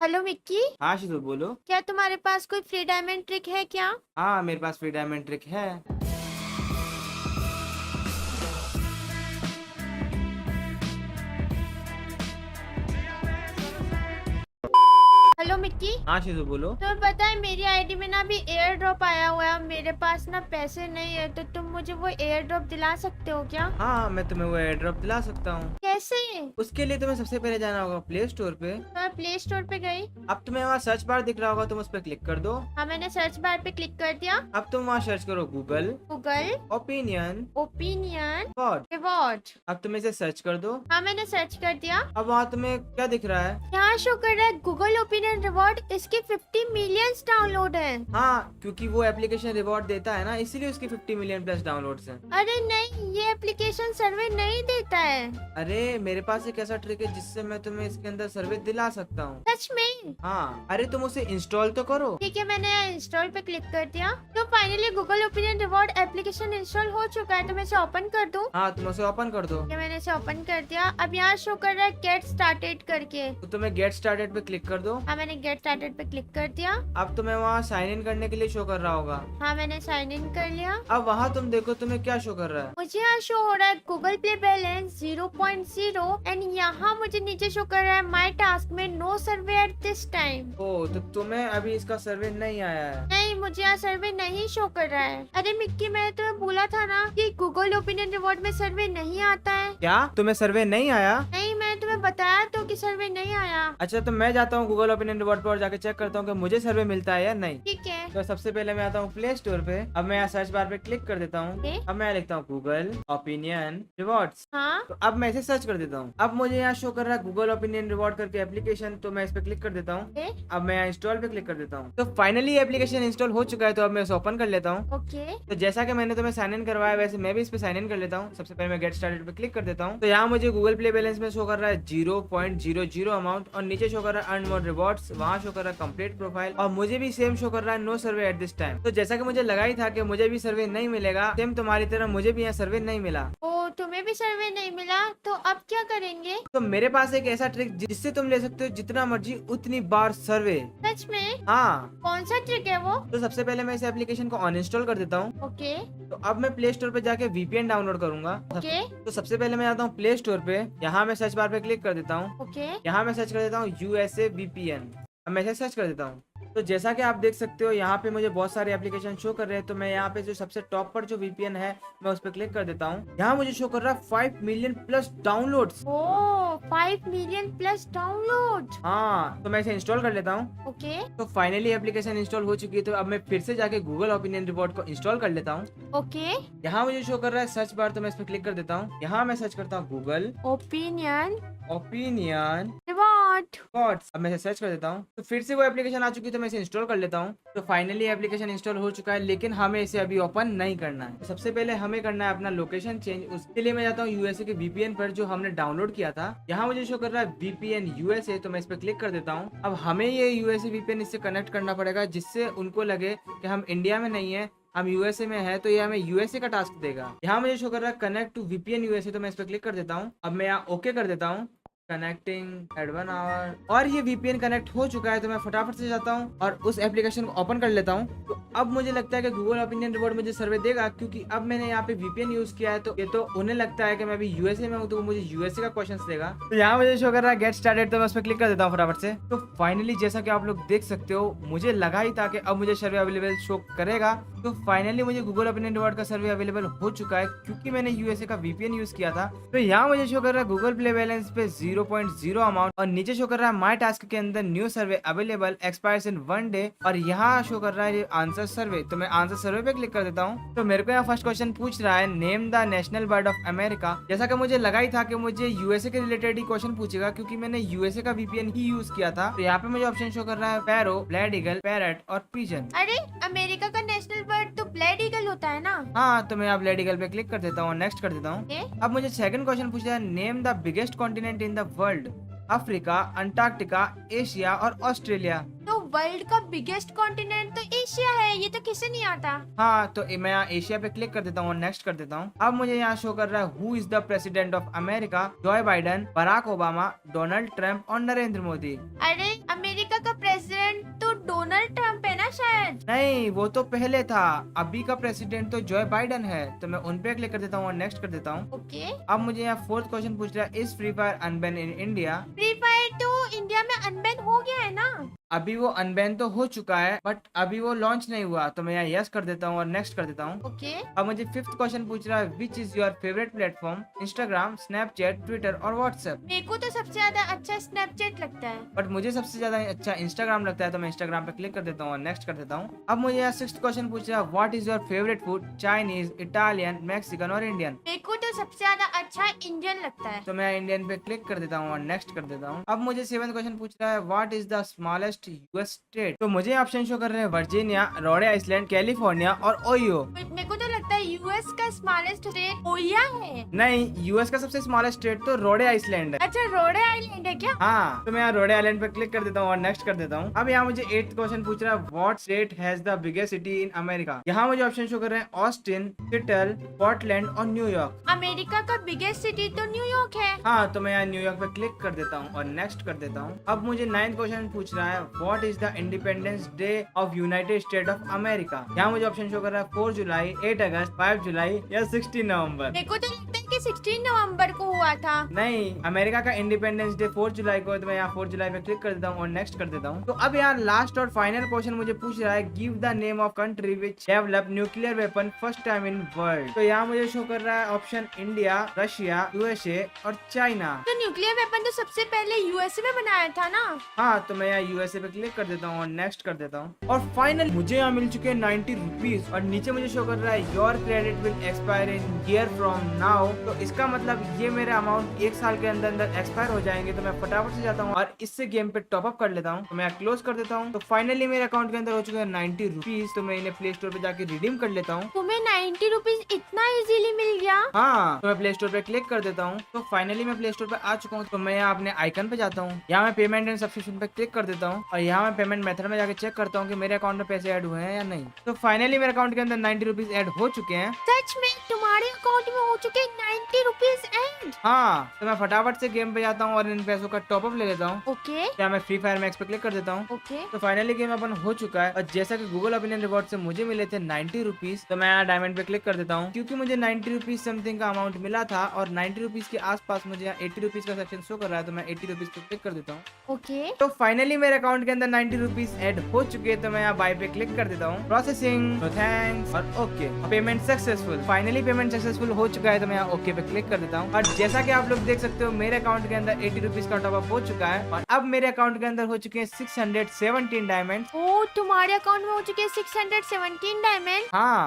Hello Mickey. हाँ शिजो बोलो। क्या तुम्हारे पास कोई फ्री डायमंड ट्रिक है क्या? हाँ मेरे पास फ्री डायमंड ट्रिक है। Hello Mickey. हाँ शिजो बोलो। तुम्हें पता है मेरी आईडी में ना अभी एयर ड्रॉप आया हुआ है, मेरे पास ना पैसे नहीं है, तो तुम मुझे वो एयर ड्रॉप दिला सकते हो क्या? हाँ मैं तुम्हें वो एयर ड्रॉप दिला सकता हूँ। कैसे? उसके लिए तुम्हें सबसे पहले जाना होगा प्ले स्टोर पे। तो मैं प्ले स्टोर पे गई। अब तुम्हें वहाँ सर्च बार दिख रहा होगा, तुम उस पर क्लिक कर दो। हाँ, मैंने सर्च बार पे क्लिक कर दिया। अब तुम वहाँ सर्च करो Google Google opinion opinion reward. Reward. अब तुम इसे सर्च कर दो। हाँ, मैंने सर्च कर दिया। अब वहाँ तुम्हें क्या दिख रहा है? यहाँ शो कर रहा है गूगल ओपिनियन रिवॉर्ड, इसके 50 मिलियंस डाउनलोड है। हाँ क्योंकि वो एप्लीकेशन रिवॉर्ड देता है ना, इसीलिए उसकी 50 मिलियन प्लस डाउनलोड्स हैं। अरे नहीं, ये एप्लीकेशन सर्वे नहीं देता है। अरे मेरे पास एक ऐसा ट्रिक है जिससे मैं तुम्हें इसके अंदर सर्विस दिला सकता हूँ। सच में? हाँ अरे तुम उसे इंस्टॉल तो करो। ठीक है, मैंने इंस्टॉल पे क्लिक कर दिया। तो finally Google opinion reward application install हो चुका है, तो मैं इसे ओपन कर दूं? हाँ तुम उसे ओपन कर दो। ये मैंने इसे ओपन कर दिया। अब यहाँ शो कर रहा है गेट स्टार्टेड करके। तो तुम्हें गेट स्टार्टेड पे क्लिक कर दो। हाँ, मैंने गेट स्टार्टेड पे क्लिक कर दिया। अब तुम्हें वहाँ साइन इन करने के लिए शो कर रहा होगा। हाँ, मैंने साइन इन कर लिया। अब वहाँ तुम देखो तुम्हें क्या शो कर रहा है। मुझे यहाँ शो हो रहा है गूगल प्ले बैलेंस 0.0 एंड यहाँ मुझे नीचे शो कर रहा है माई टास्क में no survey at this time. ओ तो तुम्हें अभी इसका सर्वे नहीं आया है। नहीं, मुझे यहाँ सर्वे नहीं शो कर रहा है। अरे मिक्की, मैंने तुम्हें बोला था ना कि गूगल ओपिनियन रिवॉर्ड में सर्वे नहीं आता है। क्या तुम्हें सर्वे नहीं आया? नहीं, मैंने तुम्हें बताया तो कि सर्वे नहीं आया। अच्छा तो मैं जाता हूँ गूगल ओपिनियन रिवॉर्ड पर और जाके चेक करता हूँ कि मुझे सर्वे मिलता है या नहीं। ठीक है। तो सबसे पहले मैं आता हूँ प्ले स्टोर पे। अब मैं यहाँ सर्च बार पे क्लिक कर देता हूँ। ओके। अब मैं लिखता हूँ गूगल ओपिनियन रिवॉर्ड्स। हाँ। तो अब मैं इसे सर्च कर देता हूँ। अब मुझे यहाँ शो कर रहा है गूगल ओपिनियन रिवॉर्ड करके एप्लीकेशन, तो मैं इस पे क्लिक कर देता हूँ। ओके। अब मैं यहाँ इंस्टॉल पे क्लिक कर देता हूँ। तो फाइनली एप्लीकेशन इंस्टॉल हो चुका है, तो अब मैं इसे ओपन कर लेता हूँ। ओके। तो जैसा कि मैंने तुम्हें साइन इन करवाया वैसे मैं भी इस पे साइन इन कर लेता हूँ। सबसे पहले मैं गेट स्टार्टेड पे क्लिक कर देता हूँ। तो यहाँ मुझे गूगल प्ले बैलेंस में शो कर रहा है 0.00 अमाउंट और नीचे शो कर रहा है अर्न मोर रिवॉर्ड्स, वहाँ शो कर रहा है कंप्लीट प्रोफाइल और मुझे भी सेम शो कर रहा है no survey at this time. तो जैसा कि मुझे लगा ही था कि मुझे भी सर्वे नहीं मिलेगा, सेम तुम्हारी तरह मुझे भी यहाँ सर्वे नहीं मिला। ओ, तुम्हें भी सर्वे नहीं मिला, तो अब क्या करेंगे? तो मेरे पास एक ऐसा ट्रिक जिससे तुम ले सकते हो जितना मर्जी उतनी बार सर्वे। सच में? हाँ कौन सा ट्रिक है वो? तो सबसे पहले मैं इस एप्लीकेशन को अनइंस्टॉल कर देता हूँ। ओके। तो अब मैं प्ले स्टोर पे जाके वीपीएन डाउनलोड करूंगा। ओके। तो सबसे पहले मैं जाता हूँ प्ले स्टोर पे, यहाँ मैं सर्च बार पे क्लिक कर देता हूँ। ओके। यहाँ मैं सर्च कर देता हूँ यूएसए वीपीएन। अब मैं इसे सर्च कर देता हूँ। तो जैसा कि आप देख सकते हो यहाँ पे मुझे बहुत सारे एप्लीकेशन शो कर रहे हैं। तो मैं यहाँ पे जो सबसे टॉप पर जो वीपीएन है मैं उस पर क्लिक कर देता हूँ। यहाँ मुझे शो कर रहा है 5 मिलियन प्लस डाउनलोड्स। ओ, 5 मिलियन प्लस डाउनलोड। हाँ तो मैं इसे इंस्टॉल कर लेता हूँ। ओके। तो फाइनली एप्लीकेशन इंस्टॉल हो चुकी है। तो अब मैं फिर से जाके गूगल ओपिनियन रिपोर्ट को इंस्टॉल कर लेता हूँ। ओके। यहाँ मुझे शो कर रहा है सर्च बार, तो मैं इस पर क्लिक कर देता हूँ। यहाँ मैं सर्च करता हूँ Google opinion opinion reward. Thoughts. अब मैं इसे सर्च कर देता हूँ। तो फिर से वो एप्लीकेशन आ चुकी है, तो मैं इसे इंस्टॉल कर लेता हूँ। तो फाइनली एप्लीकेशन इंस्टॉल हो चुका है, लेकिन हमें इसे अभी ओपन नहीं करना है। तो सबसे पहले हमें करना है अपना लोकेशन चेंज। उसके लिए मैं जाता हूँ यूएसए के वीपीएन पर जो हमने डाउनलोड किया था। यहाँ मुझे शो कर रहा है वीपीएन यूएसए, तो मैं इस पर क्लिक कर देता हूँ। अब हमें ये यूएसए वीपीएन इससे कनेक्ट करना पड़ेगा जिससे उनको लगे कि हम इंडिया में नहीं है, हम यूएसए में है, तो ये हमें यूएसए का टास्क देगा। यहाँ मुझे शो कर रहा है कनेक्ट टू वीपीएन यूएसए, तो मैं इस पर क्लिक कर देता हूँ। अब मैं यहाँ ओके कर देता हूँ। कनेक्टिंग एट 1 आवर और ये वीपीएन कनेक्ट हो चुका है। तो मैं फटाफट से जाता हूँ और उस एप्लीकेशन को ओपन कर लेता हूँ। तो अब मुझे लगता है कि गूगल ओपिनियन रिवॉर्ड मुझे सर्वे देगा, क्योंकि अब मैंने यहाँ पे वीपीएन यूज किया है। तो ये तो उन्हें लगता है कि मैं अभी यूएसए में हूँ, तो वो मुझे यूएसए का क्वेश्चन देगा। तो यहाँ मुझे शो कर रहा है गेट स्टार्टेड, तो मैं उस पर क्लिक कर देता हूँ फटाफट से। तो फाइनली जैसा कि आप लोग देख सकते हो, मुझे लगा ही था कि अब मुझे सर्वे अवेलेबल शो करेगा। तो फाइनली मुझे गूगल ओपिनियन रिवॉर्ड का सर्वे अवेलेबल हो चुका है, क्योंकि मैंने यूएसए का वीपीएन यूज किया था। तो यहाँ मुझे शो कर रहा है गूगल प्ले बैलेंस पे 0.0 अमाउंट और नीचे शो कर रहा है माई टास्क के अंदर new survey available expires in 1 day और यहाँ शो कर रहा है आंसर सर्वे। तो मैं आंसर सर्वे पे क्लिक कर देता हूँ। तो मेरे को यहाँ फर्स्ट क्वेश्चन पूछ रहा है name the national bird of America. जैसा कि मुझे लगा ही था कि मुझे यूएसए के रिलेटेड ही क्वेश्चन पूछेगा, क्योंकि मैंने यूएसए का वीपीएन ही यूज किया था। तो यहाँ पे मुझे ऑप्शन शो कर रहा है पैरो, ब्लैड ईगल, पैरट और पिजन। अरे, अमेरिका का नेशनल बर्ड तो ब्लैड ईगल होता है ना? हाँ तो मैं यहाँ ब्लैड ईगल पे क्लिक कर देता हूँ और नेक्स्ट कर देता हूँ। ओके। अब मुझे सेकंड क्वेश्चन पूछ रहा है name the biggest continent in the world. Africa, Antarctica, Asia और ऑस्ट्रेलिया। तो वर्ल्ड का बिगेस्ट कॉन्टिनेंट तो एशिया है, ये तो किसे नहीं आता। हाँ तो मैं यहाँ एशिया पे क्लिक कर देता हूँ और नेक्स्ट कर देता हूँ। अब मुझे यहाँ शो कर रहा है who is the president of America. Joe Biden, Barack Obama, Donald Trump और नरेंद्र मोदी। अरे, अमेरिका नहीं, वो तो पहले था। अभी का प्रेसिडेंट तो जो बाइडन है, तो मैं उन पे क्लिक कर देता हूँ और नेक्स्ट कर देता हूँ। ओके। अब मुझे यहाँ फोर्थ क्वेश्चन पूछ रहा है, is free fire unban in India? Free fire तो इंडिया में अनबैन हो गया है ना। अभी वो अनबैन तो हो चुका है, बट अभी वो लॉन्च नहीं हुआ, तो मैं यहाँ यस कर देता हूँ और नेक्स्ट कर देता हूँ। ओके। अब मुझे फिफ्थ क्वेश्चन पूछ रहा है, which is your favourite platform? Instagram, Snapchat, Twitter और व्हाट्सएप? मेरे को तो सबसे ज्यादा अच्छा स्नैपचैट लगता है। बट मुझे सबसे ज्यादा अच्छा इंस्टाग्राम लगता है, तो मैं इंस्टाग्राम पे क्लिक कर देता हूँ और नेक्स्ट कर देता हूँ। अब मुझे यहाँ सिक्स्थ क्वेश्चन पूछ रहा है, what is your favourite food? Chinese, Italian, Mexican और इंडियन? मेरे को तो सबसे ज्यादा अच्छा इंडियन लगता है। तो मैं इंडियन पे क्लिक कर देता हूँ और नेक्स्ट कर देता हूँ। अब मुझे सेवेंथ क्वेश्चन पूछ रहा है, what is the smallest US state? तो मुझे ऑप्शन शो कर रहे हैं, वर्जीनिया, रोड आइसलैंड, कैलिफोर्निया और ओहियो। मेरे को तो लगता है यूएस का स्मॉलेस्ट स्टेट ओहियो है। नहीं, यूएस का सबसे स्मॉलेस्ट स्टेट तो रोड आइसलैंड है। अच्छा, रोड आइलैंड है क्या? हाँ, तो मैं यहाँ रोड आइलैंड पे क्लिक कर देता हूँ और नेक्स्ट कर देता हूँ। अब यहाँ मुझे एट्थ क्वेश्चन पूछ रहा है, what state has the biggest city in America? यहाँ मुझे ऑप्शन शो कर रहे हैं, ऑस्टिन, सिएटल, पोर्टलैंड और न्यूयॉर्क। अमेरिका का बिगेस्ट सिटी तो न्यूयॉर्क है। हाँ, तो मैं यहाँ न्यूयॉर्क पे क्लिक कर देता हूँ और नेक्स्ट कर देता हूँ। अब मुझे नाइन्थ क्वेश्चन पूछ रहा है, what is the independence day of United state of America? यहाँ मुझे ऑप्शन शो कर रहा है, 4 जुलाई, 8 अगस्त, 5 जुलाई या 16 नवंबर। मेरे को तो लगता है कि 16 नवंबर को हुआ था। नहीं, अमेरिका का इंडिपेंडेंस डे 4 जुलाई को है, तो मैं यहाँ 4 जुलाई पे क्लिक कर देता हूँ और नेक्स्ट कर देता हूँ। तो अब यहाँ लास्ट और फाइनल क्वेश्चन मुझे पूछ रहा है, give the name of country which develop nuclear weapon first time in world? तो यहाँ मुझे शो कर रहा है ऑप्शन इंडिया, रशिया, यूएसए और चाइना। तो न्यूक्लियर वेपन तो सबसे पहले यूएसए में बनाया था ना। हाँ, तो मैं यहाँ यूएसए पे क्लिक कर देता हूँ और नेक्स्ट कर देता हूँ। और फाइनल मुझे यहाँ मिल चुके हैं 90 रुपीज और नीचे मुझे शो कर रहा है, your credit will expire in year from now. तो इसका मतलब ये मेरे अमाउंट 1 साल के अंदर अंदर एक्सपायर हो जाएंगे। तो मैं फटाफट से जाता हूँ और इससे गेम पे टॉप अप कर लेता हूँ। तो मैं क्लोज कर देता हूँ। तो फाइनली मेरे अकाउंट के अंदर हो चुके हैं 90 रुपीज। तो मैं इन्हें प्ले स्टोर पे जाके रिडीम कर लेता हूँ। तुम्हें 90 रुपीज इतना इजीली मिल गया? हाँ, तो मैं प्ले स्टोर पे क्लिक कर देता हूँ। तो फाइनली मैं प्ले स्टोर पे आ चुका हूँ। तो मैं यहाँ अपने आइकन पे जाता हूँ। यहाँ मैं पेमेंट एंड सब्सक्रिप्शन पे क्लिक कर देता हूँ और यहाँ मैं पेमेंट मेथड में जाके चेक करता हूँ कि मेरे अकाउंट में पैसे ऐड हुए हैं या नहीं। तो फाइनली मेरे अकाउंट के अंदर 90 रुपीज ऐड हो चुके हैं। सच में तुम्हारे अकाउंट में हो चुके 90 रुपीज ऐड? हाँ, तो मैं फटाफट से गेम पे जाता हूँ और इन पैसों का टॉप अप ले लेता हूँ। ओके। क्या मैं फ्री फायर मैक्स पे क्लिक कर देता हूँ। ओके। तो फाइनली गेम अपन हो चुका है और जैसा कि गूगल ओपिनियन रिवॉर्ड से मुझे मिले थे 90 रुपीज, तो मैं यहाँ डायमंड पे क्लिक कर देता हूँ क्योंकि मुझे 90 रुपीज समथिंग का अमाउंट मिला था और 90 रुपीज के आसपास मुझे यहाँ 80 रुपीज का सेक्शन शो कर रहा है। तो मैं 80 रुपीज पे क्लिक कर देता हूँ। ओके। तो फाइनली मेरे अकाउंट के अंदर 90 रुपीज ऐड हो चुके हैं। तो मैं यहाँ बाय पे क्लिक कर देता हूँ, प्रोसेसिंग, तो थैंक्स और okay, payment successful. Finally payment successful हो चुका है। तो मैं यहाँ ओके पे क्लिक कर देता हूँ और जैसा कि आप लोग देख सकते हो मेरे अकाउंट के अंदर 80 रुपीज का टॉप अप हो चुका है और अब मेरे अकाउंट के अंदर हो चुके हैं 617 डायमंड। ओ, तुम्हारे अकाउंट में हो चुके 617 डायमंड। हाँ,